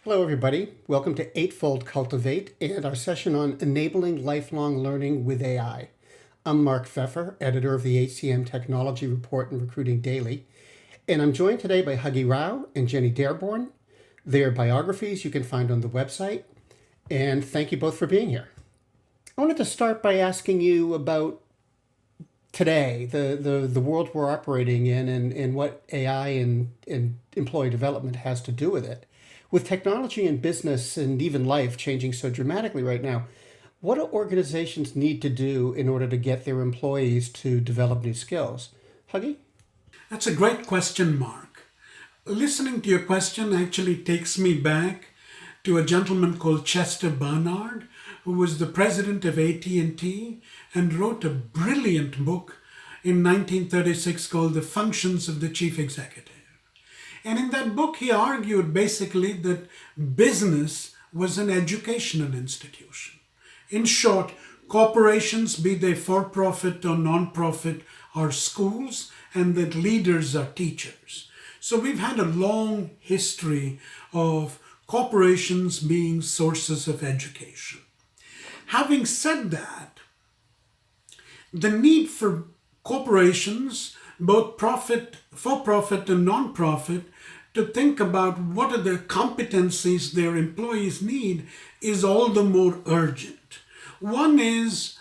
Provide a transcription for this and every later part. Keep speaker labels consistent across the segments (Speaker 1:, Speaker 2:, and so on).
Speaker 1: Hello, everybody. Welcome to Eightfold Cultivate and our session on enabling lifelong learning with AI. I'm Mark Feffer, editor of the HCM Technology Report and Recruiting Daily, and I'm joined today by Huggy and Jenny Dearborn. Their biographies you can find on the website, and thank you both for being here. I wanted to start by asking you about today, the world we're operating in, and what AI and employee development has to do with it. With technology and business and even life changing so dramatically right now, what do organizations need to do in order to get their employees to develop new skills? Huggy?
Speaker 2: That's a great question, Mark. Listening to your question actually takes me back to a gentleman called Chester Barnard, who was the president of AT&T and wrote a brilliant book in 1936 called The Functions of the Chief Executive. And in that book, he argued basically that business was an educational institution. In short, corporations, be they for-profit or non-profit, are schools, and that leaders are teachers. So we've had a long history of corporations being sources of education. Having said that, the need for corporations, both for-profit and non-profit, to think about what are the competencies their employees need is all the more urgent. One is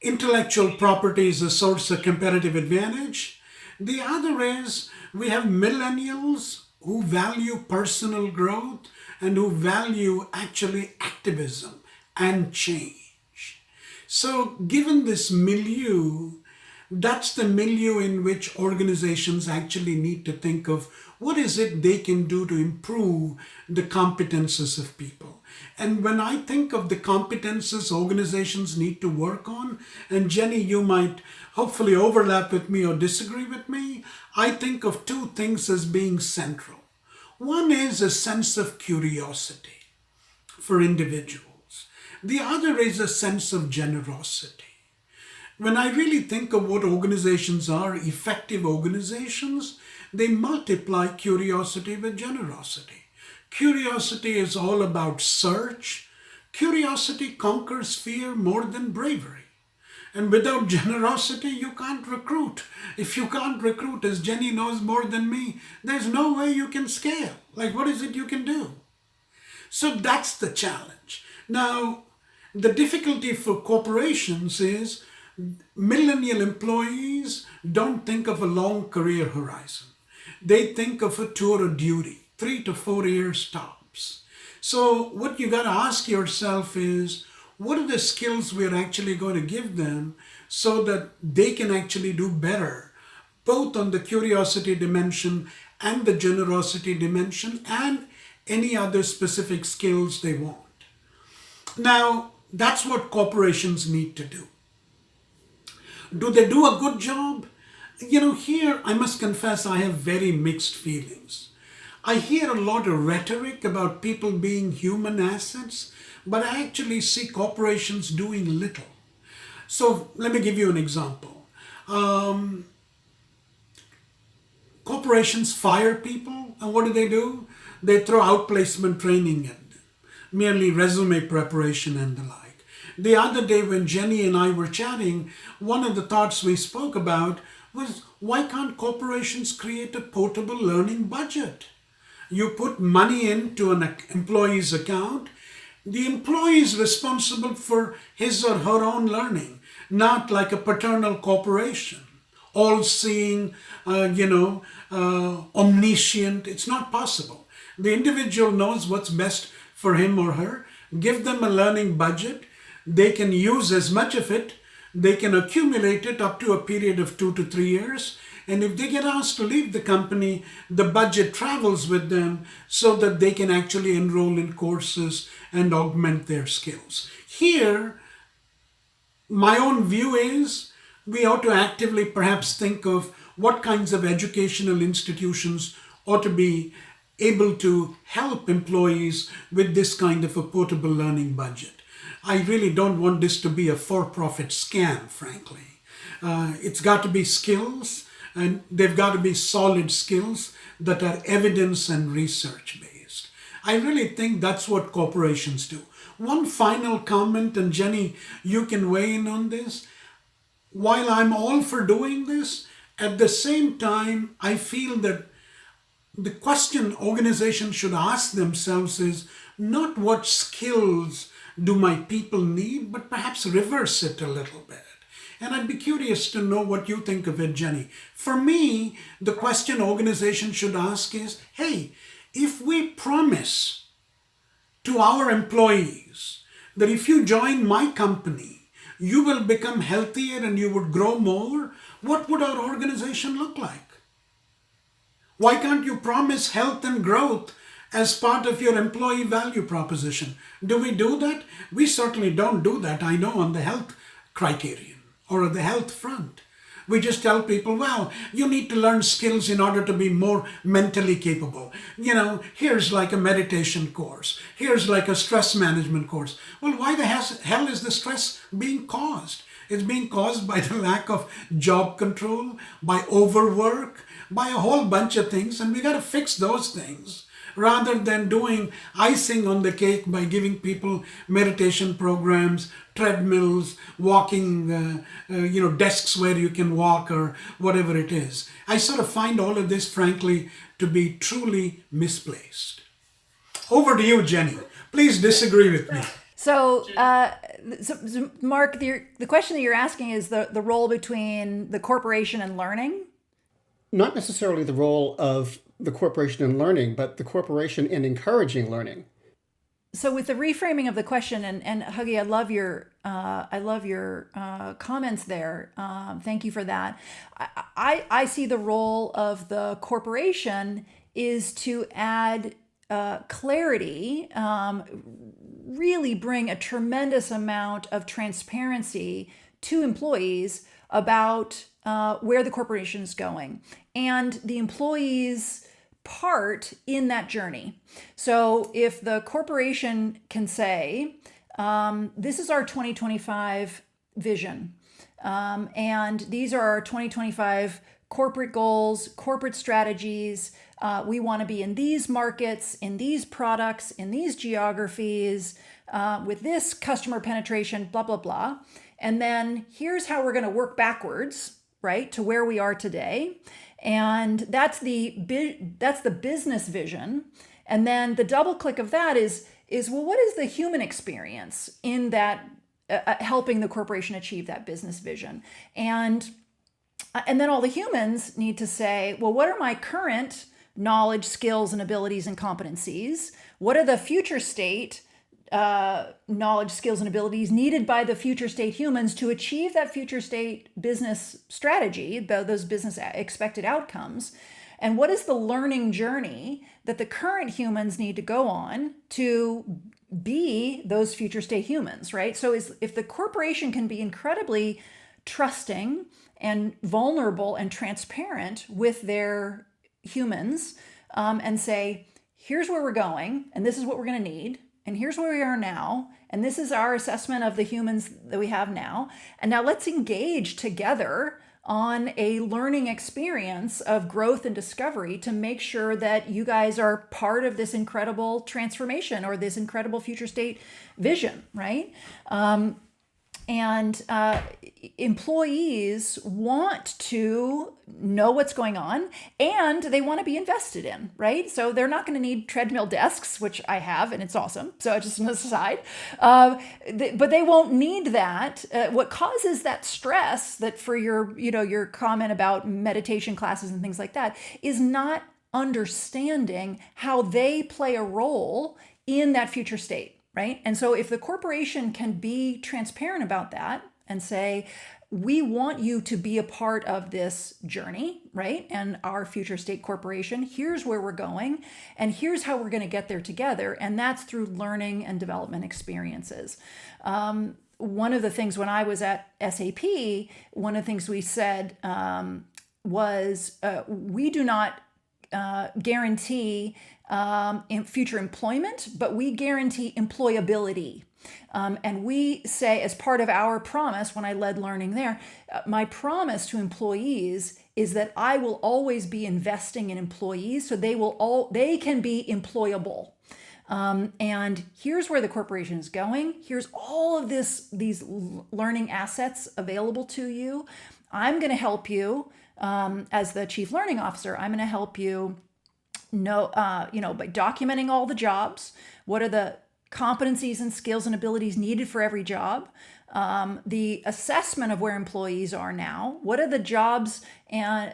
Speaker 2: intellectual property is a source of competitive advantage. The other is we have millennials who value personal growth and who value actually activism and change. So given this milieu, that's the milieu in which organizations actually need to think of what is it they can do to improve the competences of people. And when I think of the competences organizations need to work on, and Jenny, you might hopefully overlap with me or disagree with me, I think of two things as being central. One is a sense of curiosity for individuals. The other is a sense of generosity. When I really think of what organizations are, effective organizations, they multiply curiosity with generosity. Curiosity is all about search. Curiosity conquers fear more than bravery. And without generosity, you can't recruit. If you can't recruit, as Jenny knows more than me, there's no way you can scale. Like, what is it you can do? So that's the challenge. Now, the difficulty for corporations is millennial employees don't think of a long career horizon. They think of a tour of duty, 3 to 4 years tops. So what you got to ask yourself is, what are the skills we're actually going to give them so that they can actually do better, both on the curiosity dimension and the generosity dimension and any other specific skills they want. Now, that's what corporations need to do. Do they do a good job? Here I must confess I have very mixed feelings. I hear a lot of rhetoric about people being human assets, but I actually see corporations doing little. So let me give you an example. Corporations fire people, and what do? They throw outplacement training at them, merely resume preparation and the like. The other day when Jenny and I were chatting, one of the thoughts we spoke about was, why can't corporations create a portable learning budget? You put money into an employee's account. The employee is responsible for his or her own learning, not like a paternal corporation, all-seeing, omniscient. It's not possible. The individual knows what's best for him or her. Give them a learning budget. They can use as much of it. They can accumulate it up to a period of 2 to 3 years. And if they get asked to leave the company, the budget travels with them so that they can actually enroll in courses and augment their skills. Here, my own view is we ought to actively perhaps think of what kinds of educational institutions ought to be able to help employees with this kind of a portable learning budget. I really don't want this to be a for-profit scam, frankly. It's got to be skills, and they've got to be solid skills that are evidence and research based. I really think that's what corporations do. One final comment, and Jenny, you can weigh in on this. While I'm all for doing this, at the same time, I feel that the question organizations should ask themselves is not what skills do my people need, but perhaps reverse it a little bit. And I'd be curious to know what you think of it, Jenny. For me, the question organizations should ask is, hey, if we promise to our employees that if you join my company, you will become healthier and you would grow more, what would our organization look like? Why can't you promise health and growth as part of your employee value proposition? Do we do that? We certainly don't do that, I know, on the health criterion or on the health front. We just tell people, well, you need to learn skills in order to be more mentally capable. Here's like a meditation course. Here's like a stress management course. Well, why the hell is the stress being caused? It's being caused by the lack of job control, by overwork, by a whole bunch of things, and we got to fix those things rather than doing icing on the cake by giving people meditation programs, treadmills, walking, desks where you can walk or whatever it is. I sort of find all of this, frankly, to be truly misplaced. Over to you, Jenny. Please disagree with me.
Speaker 3: So Mark, the question that you're asking is the role between the corporation and learning?
Speaker 1: Not necessarily the role of the corporation in learning, but the corporation in encouraging learning.
Speaker 3: So with the reframing of the question, and Huggy, I love your comments there. Thank you for that. I see the role of the corporation is to add clarity, really bring a tremendous amount of transparency to employees about where the corporation is going and the employees' part in that journey. So if the corporation can say, this is our 2025 vision, and these are our 2025 corporate goals, corporate strategies. We want to be in these markets, in these products, in these geographies, with this customer penetration, blah, blah, blah. And then here's how we're going to work backwards, right, to where we are today. And that's the business vision. And then the double click of that is well, what is the human experience in that helping the corporation achieve that business vision? And then all the humans need to say, well, what are my current knowledge, skills, and abilities and competencies? What are the future state knowledge, skills, and abilities needed by the future state humans to achieve that future state business strategy, those business expected outcomes? And what is the learning journey that the current humans need to go on to be those future state humans, right? So if the corporation can be incredibly trusting and vulnerable and transparent with their humans, and say, here's where we're going, and this is what we're going to need, and here's where we are now, and this is our assessment of the humans that we have now, and now let's engage together on a learning experience of growth and discovery to make sure that you guys are part of this incredible transformation or this incredible future state vision, right? And employees want to know what's going on and they want to be invested in, right? So they're not going to need treadmill desks, which I have, and it's awesome. So just an aside, but they won't need that. What causes that stress that for your comment about meditation classes and things like that is not understanding how they play a role in that future state. Right? And so if the corporation can be transparent about that and say, we want you to be a part of this journey, right? And our future state corporation, here's where we're going, and here's how we're going to get there together. And that's through learning and development experiences. One of the things when I was at SAP, one of the things we said was we do not guarantee in future employment, but we guarantee employability. And we say, as part of our promise, when I led learning there, my promise to employees is that I will always be investing in employees so they can be employable. And here's where the corporation is going. Here's all of these learning assets available to you. I'm going to help you as the chief learning officer. I'm going to help you know, by documenting all the jobs. What are the competencies and skills and abilities needed for every job? The assessment of where employees are now. What are the jobs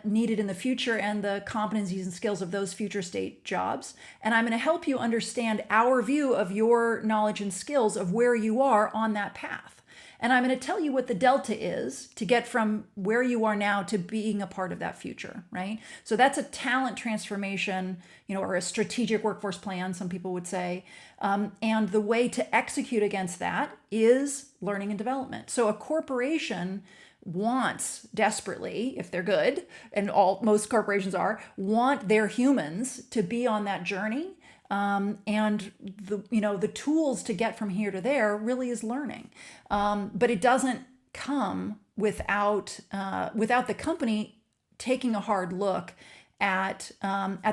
Speaker 3: needed in the future and the competencies and skills of those future state jobs? And I'm going to help you understand our view of your knowledge and skills of where you are on that path. And I'm going to tell you what the delta is to get from where you are now to being a part of that future, right? So that's a talent transformation, or a strategic workforce plan, some people would say. And the way to execute against that is learning and development. So a corporation wants desperately, if they're good, and most corporations want their humans to be on that journey. And the tools to get from here to there really is learning, but it doesn't come without the company taking a hard look at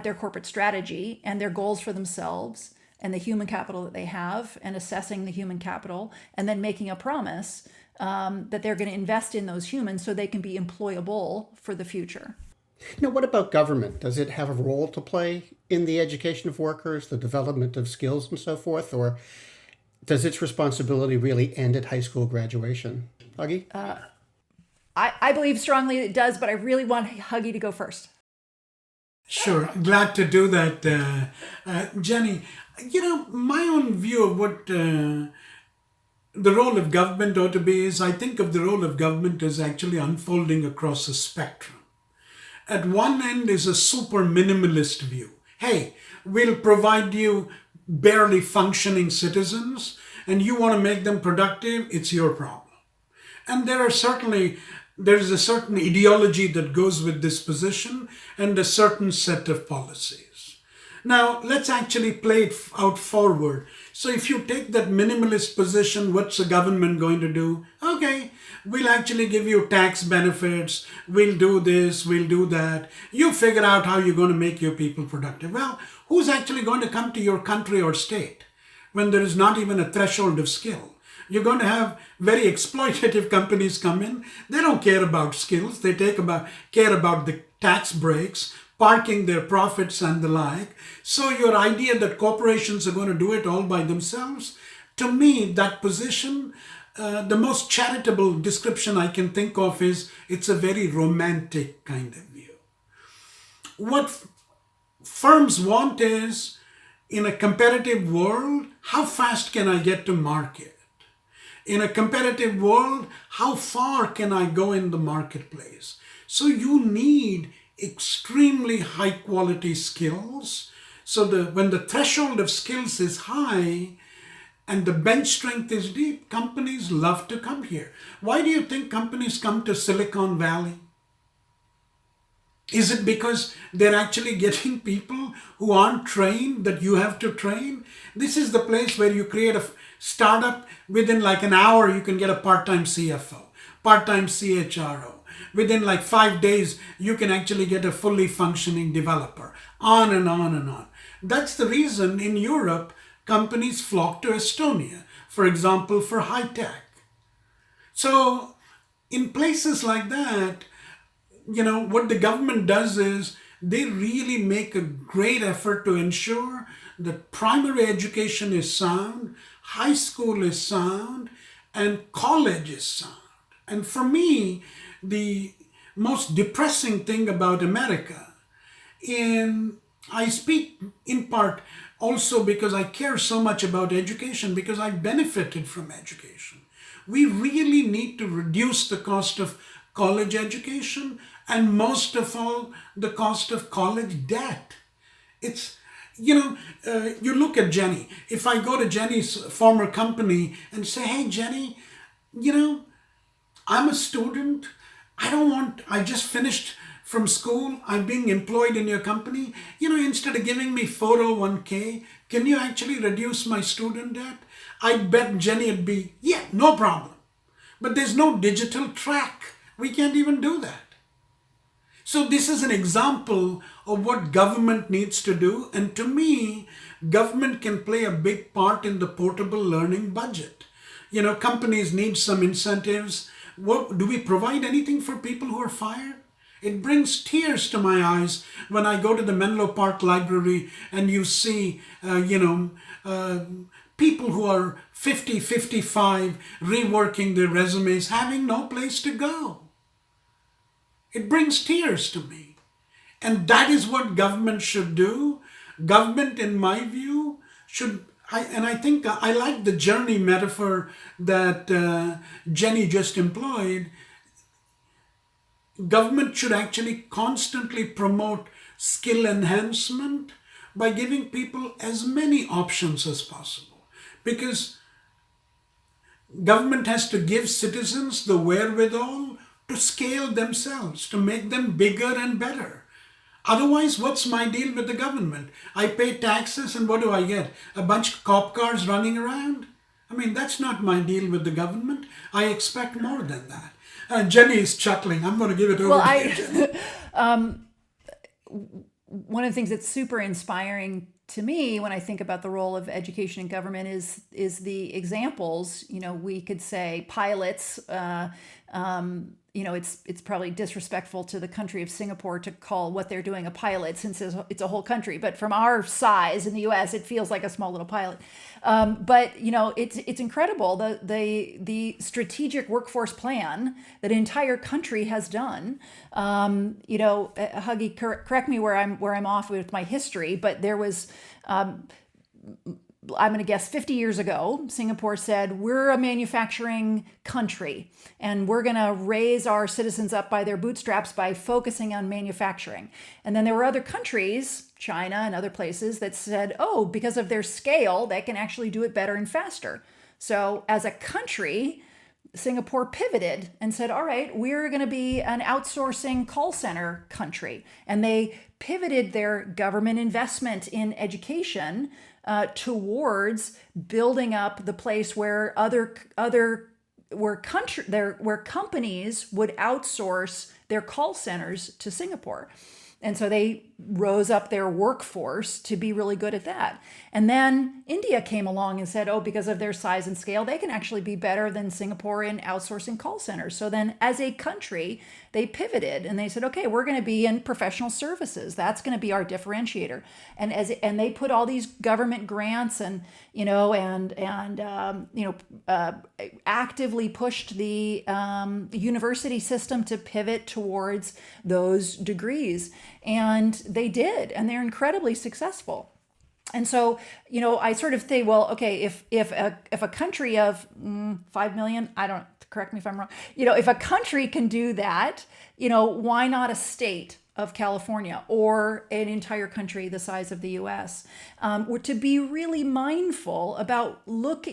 Speaker 3: their corporate strategy and their goals for themselves and the human capital that they have, and assessing the human capital, and then making a promise that they're going to invest in those humans so they can be employable for the future.
Speaker 1: Now, what about government? Does it have a role to play in the education of workers, the development of skills and so forth? Or does its responsibility really end at high school graduation? Huggy?
Speaker 3: I believe strongly it does, but I really want Huggy to go first.
Speaker 2: Sure, glad to do that, Jenny. My own view of what the role of government ought to be is, I think of the role of government as actually unfolding across a spectrum. At one end is a super minimalist view. Hey, we'll provide you barely functioning citizens, and you want to make them productive, it's your problem. And there's a certain ideology that goes with this position and a certain set of policies. Now, let's actually play it out forward. So if you take that minimalist position, what's the government going to do? Okay, we'll actually give you tax benefits, we'll do this, we'll do that. You figure out how you're going to make your people productive. Well, who's actually going to come to your country or state when there is not even a threshold of skill? You're going to have very exploitative companies come in. They don't care about skills. They care about the tax breaks, parking their profits and the like. So your idea that corporations are going to do it all by themselves, to me, that position, the most charitable description I can think of is it's a very romantic kind of view. What firms want is, in a competitive world, how fast can I get to market? In a competitive world, how far can I go in the marketplace? So you need extremely high quality skills. So when the threshold of skills is high and the bench strength is deep, companies love to come here. Why do you think companies come to Silicon Valley? Is it because they're actually getting people who aren't trained that you have to train? This is the place where you create a startup. Within like an hour, you can get a part-time CFO, part-time CHRO. Within like 5 days, you can actually get a fully functioning developer, on and on and on. That's the reason in Europe, companies flock to Estonia, for example, for high tech. So in places like that, what the government does is they really make a great effort to ensure that primary education is sound, high school is sound, and college is sound. And for me, the most depressing thing about America, I speak in part also because I care so much about education, because I benefited from education. We really need to reduce the cost of college education, and most of all, the cost of college debt. It's, you look at Jenny. If I go to Jenny's former company and say, hey, Jenny, I'm a student. I just finished from school. I'm being employed in your company. Instead of giving me 401k, can you actually reduce my student debt? I bet Jenny would be, yeah, no problem. But there's no digital track. We can't even do that. So this is an example of what government needs to do. And to me, government can play a big part in the portable learning budget. Companies need some incentives. Do we provide anything for people who are fired? It brings tears to my eyes when I go to the Menlo Park Library and you see, people who are 50, 55 reworking their resumes, having no place to go. It brings tears to me. And that is what government should do. Government, in my view, I think I like the journey metaphor that Jenny just employed. Government should actually constantly promote skill enhancement by giving people as many options as possible. Because government has to give citizens the wherewithal to scale themselves, to make them bigger and better. Otherwise, what's my deal with the government? I pay taxes and what do I get? A bunch of cop cars running around? I mean, that's not my deal with the government. I expect more than that. Jenny is chuckling. I'm going to give it over to you, Jenny.
Speaker 3: One of the things that's super inspiring to me when I think about the role of education in government is the examples. We could say pilots. It's probably disrespectful to the country of Singapore to call what they're doing a pilot, since it's a whole country. But from our size in the U.S., it feels like a small little pilot. But it's incredible the strategic workforce plan that an entire country has done. Huggy, correct me where I'm off with my history, but there was. I'm going to guess 50 years ago, Singapore said, we're a manufacturing country and we're going to raise our citizens up by their bootstraps by focusing on manufacturing. And then there were other countries, China and other places, that said, oh, because of their scale, they can actually do it better and faster. So as a country, Singapore pivoted and said, all right, we're going to be an outsourcing call center country. And they pivoted their government investment in education towards building up the place where companies would outsource their call centers to Singapore. And so they rose up their workforce to be really good at that. And then India came along and said, oh, because of their size and scale, they can actually be better than Singapore in outsourcing call centers. So then as a country, they pivoted and they said, okay, we're going to be in professional services. That's going to be our differentiator. And they put all these government grants and actively pushed the university system to pivot towards those degrees. And they did, and they're incredibly successful. And so, I sort of think, well, okay, if a country of 5 million, correct me if I'm wrong, if a country can do that, why not a state of California or an entire country the size of the U.S.? Or to be really mindful about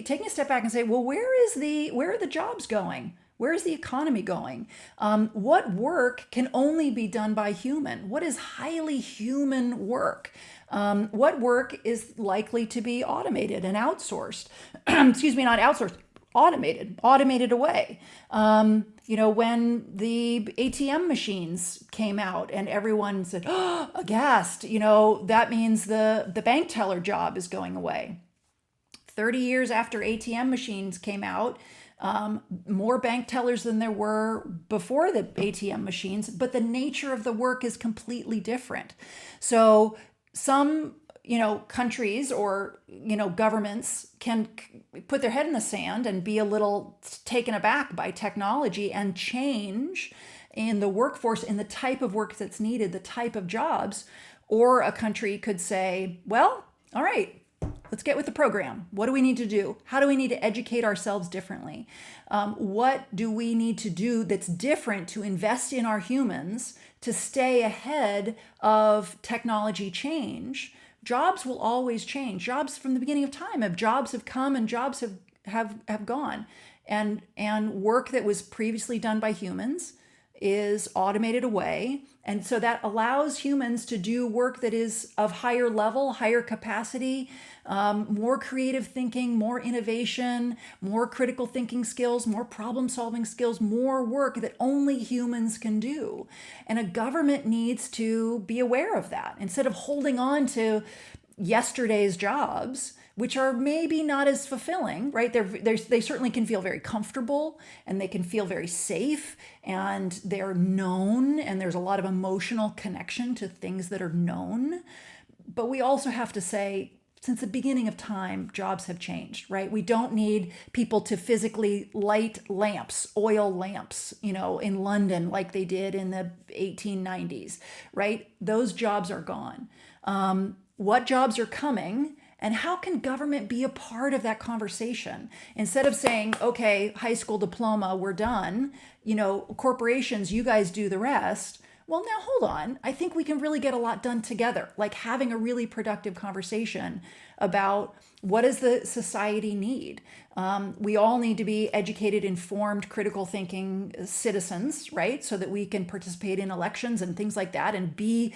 Speaker 3: taking a step back and say, well, where are the jobs going? Where is the economy going? What work can only be done by human? What is highly human work? What work is likely to be automated and outsourced? Excuse me, not outsourced, automated away. When the ATM machines came out and everyone said, oh, aghast, that means the bank teller job is going away. 30 years after ATM machines came out, more bank tellers than there were before the ATM machines, but the nature of the work is completely different. So some, countries or, governments can put their head in the sand and be a little taken aback by technology and change in the workforce, in the type of work that's needed, the type of jobs. Or a country could say, well, all right, let's get with the program. What do we need to do? How do we need to educate ourselves differently? What do we need to do that's different to invest in our humans to stay ahead of technology change? Jobs will always change. Jobs from the beginning of time jobs have come and jobs have gone. And work that was previously done by humans is automated away. And so that allows humans to do work that is of higher level, higher capacity, more creative thinking, more innovation, more critical thinking skills, more problem solving skills, more work that only humans can do. And a government needs to be aware of that instead of holding on to yesterday's jobs, which are maybe not as fulfilling, right? They certainly can feel very comfortable and they can feel very safe and they're known and there's a lot of emotional connection to things that are known. But we also have to say, since the beginning of time, jobs have changed, right? We don't need people to physically light lamps, oil lamps, in London like they did in the 1890s, right? Those jobs are gone. What jobs are coming? And how can government be a part of that conversation? Instead of saying, okay, high school diploma, we're done, corporations, you guys do the rest. Well, now hold on. I think we can really get a lot done together, like having a really productive conversation about what does the society need? We all need to be educated, informed, critical thinking citizens, right? So that we can participate in elections and things like that and be,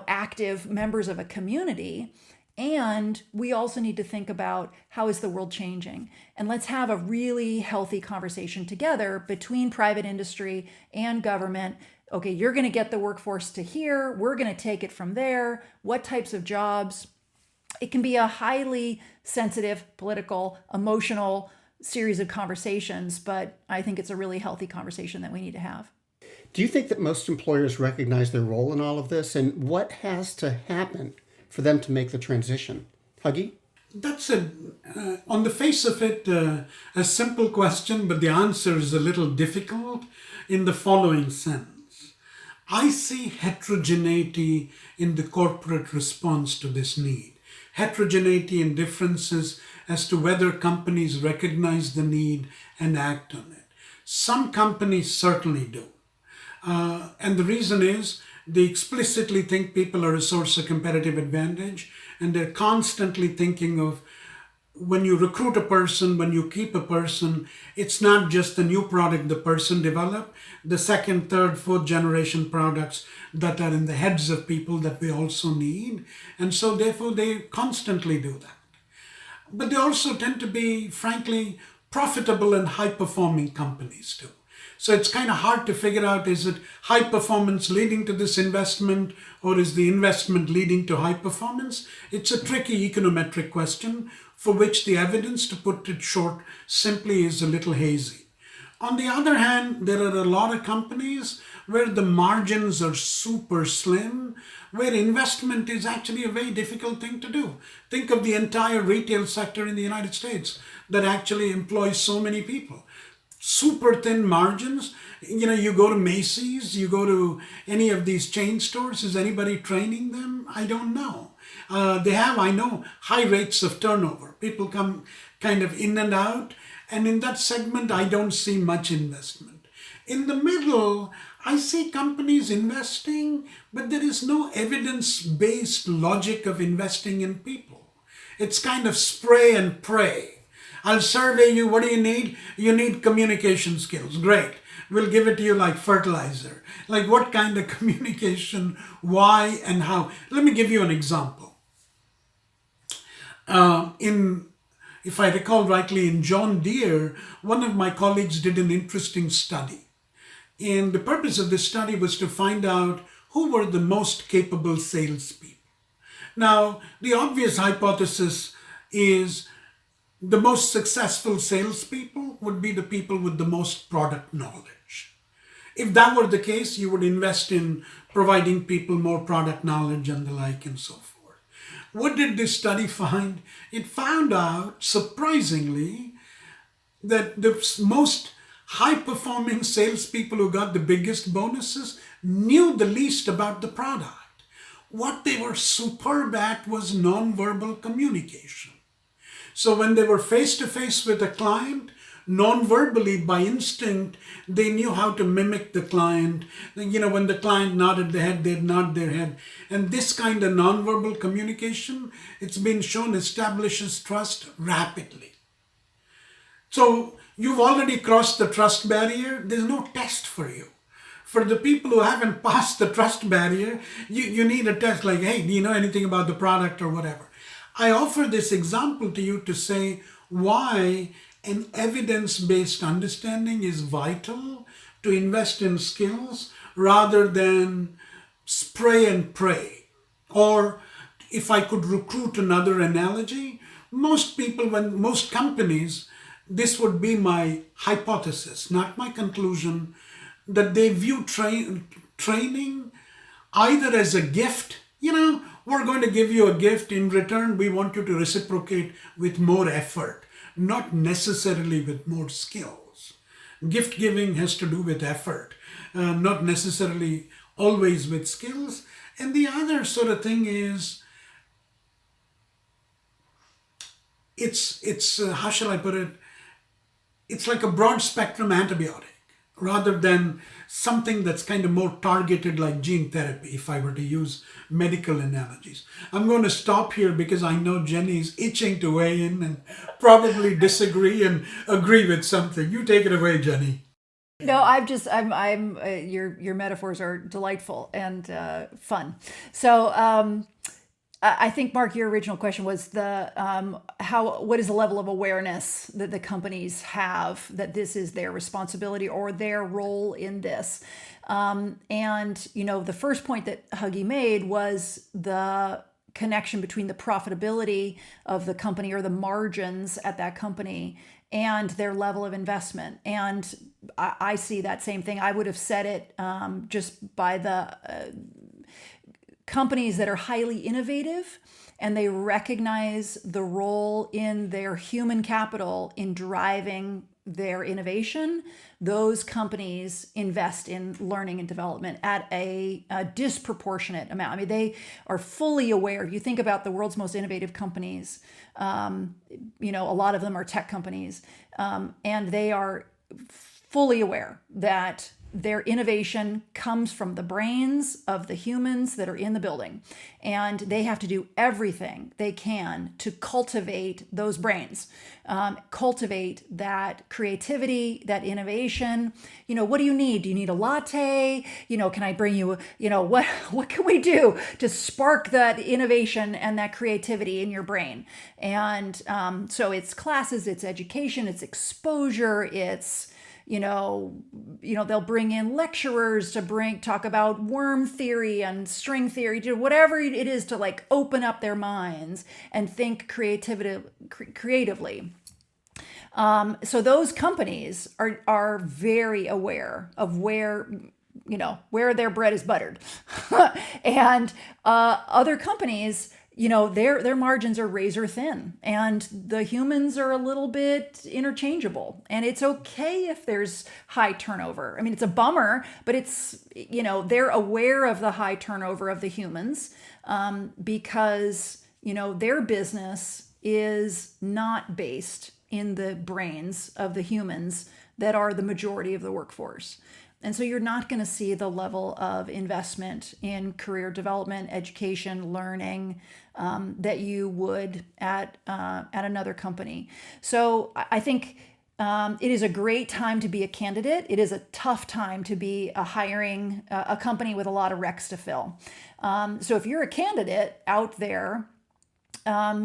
Speaker 3: active members of a community. And we also need to think about how is the world changing? And let's have a really healthy conversation together between private industry and government. Okay, you're going to get the workforce to here. We're going to take it from there. What types of jobs? It can be a highly sensitive, political, emotional series of conversations, but I think it's a really healthy conversation that we need to have.
Speaker 1: Do you think that most employers recognize their role in all of this? And what has to happen for them to make the transition? Huggy?
Speaker 2: That's on the face of it, a simple question, but the answer is a little difficult in the following sense. I see heterogeneity in the corporate response to this need. Heterogeneity in differences as to whether companies recognize the need and act on it. Some companies certainly do. And the reason is they explicitly think people are a source of competitive advantage, and they're constantly thinking of when you recruit a person, when you keep a person, it's not just the new product the person developed, the second, third, fourth generation products that are in the heads of people that we also need. And so therefore they constantly do that. But they also tend to be, frankly, profitable and high-performing companies too. So it's kind of hard to figure out, is it high performance leading to this investment, or is the investment leading to high performance? It's a tricky econometric question for which the evidence, to put it short, simply is a little hazy. On the other hand, there are a lot of companies where the margins are super slim, where investment is actually a very difficult thing to do. Think of the entire retail sector in the United States that actually employs so many people. Super thin margins. You go to Macy's, you go to any of these chain stores, is anybody training them? I don't know. They have, I know, high rates of turnover. People come kind of in and out. And in that segment, I don't see much investment. In the middle, I see companies investing, but there is no evidence-based logic of investing in people. It's kind of spray and pray. I'll survey you. What do you need? You need communication skills. Great. We'll give it to you like fertilizer. Like what kind of communication, why, and how? Let me give you an example. If I recall rightly, in John Deere, one of my colleagues did an interesting study. And the purpose of this study was to find out who were the most capable salespeople. Now, the obvious hypothesis is the most successful salespeople would be the people with the most product knowledge. If that were the case, you would invest in providing people more product knowledge and the like and so forth. What did this study find? It found out, surprisingly, that the most high-performing salespeople who got the biggest bonuses knew the least about the product. What they were superb at was nonverbal communication. So when they were face-to-face with a client, non-verbally, by instinct, they knew how to mimic the client. When the client nodded their head, they'd nod their head. And this kind of non-verbal communication, it's been shown, establishes trust rapidly. So you've already crossed the trust barrier. There's no test for you. For the people who haven't passed the trust barrier, you need a test like, hey, do you know anything about the product or whatever? I offer this example to you to say why an evidence-based understanding is vital to invest in skills rather than spray and pray. Or if I could recruit another analogy, most companies, this would be my hypothesis, not my conclusion, that they view training either as a gift, we're going to give you a gift, in return we want you to reciprocate with more effort, not necessarily with more skills. Gift giving has to do with effort, not necessarily always with skills. And the other sort of thing is, it's how shall I put it? It's like a broad spectrum antibiotic rather than something that's kind of more targeted like gene therapy, if I were to use medical analogies. I'm going to stop here because I know Jenny's itching to weigh in and probably disagree and agree with something. You take it away, Jenny.
Speaker 3: No, your metaphors are delightful and fun. So I think, Mark, your original question was what is the level of awareness that the companies have that this is their responsibility or their role in this? And the first point that Huggy made was the connection between the profitability of the company or the margins at that company and their level of investment. And I see that same thing. I would have said it just by the companies that are highly innovative and they recognize the role in their human capital in driving their innovation. Those companies invest in learning and development at a disproportionate amount. I mean, they are fully aware. If you think about the world's most innovative companies, a lot of them are tech companies, and they are fully aware that their innovation comes from the brains of the humans that are in the building. And they have to do everything they can to cultivate those brains, cultivate that creativity, that innovation. What do you need? Do you need a latte? Can I bring you, what can we do to spark that innovation and that creativity in your brain? And so it's classes, it's education, it's exposure, it's they'll bring in lecturers to talk about worm theory and string theory, whatever it is to like open up their minds and think creatively. So those companies are very aware of where their bread is buttered, and other companies, their margins are razor thin and the humans are a little bit interchangeable, and it's okay if there's high turnover. I mean, it's a bummer, but it's, they're aware of the high turnover of the humans, because, their business is not based in the brains of the humans that are the majority of the workforce. And so you're not going to see the level of investment in career development, education, learning that you would at another company. So I think it is a great time to be a candidate. It is a tough time to be hiring a company with a lot of recs to fill. So if you're a candidate out there,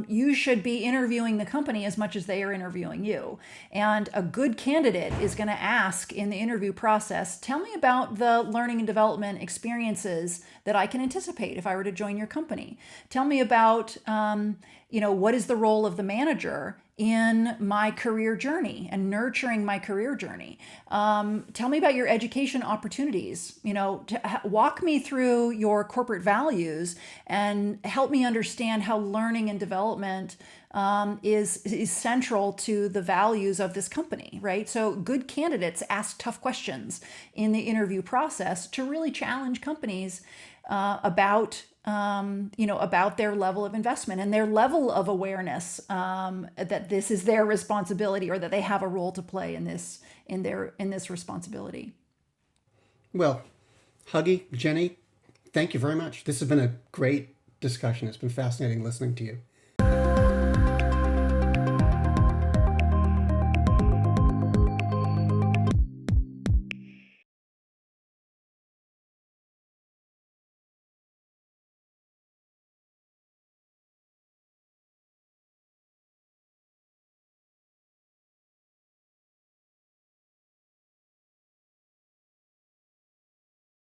Speaker 3: you should be interviewing the company as much as they are interviewing you. And a good candidate is going to ask in the interview process, tell me about the learning and development experiences that I can anticipate if I were to join your company. Tell me about, what is the role of the manager in my career journey and nurturing my career journey. Tell me about your education opportunities. Walk me through your corporate values and help me understand how learning and development is central to the values of this company, right? So good candidates ask tough questions in the interview process to really challenge companies about their level of investment and their level of awareness that this is their responsibility or that they have a role to play in this responsibility.
Speaker 1: Well, Huggy, Jenny, thank you very much. This has been a great discussion. It's been fascinating listening to you.